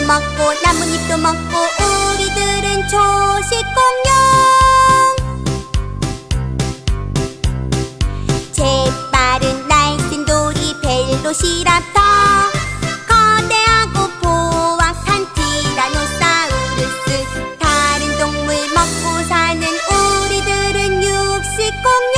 먹고 나뭇잎도 먹고 우리들은 초식공룡. 재빠른 날쌘돌이 벨로시랍터, 거대하고 포악한 티라노사우루스. 다른 동물 먹고 사는 우리들은 육식공룡.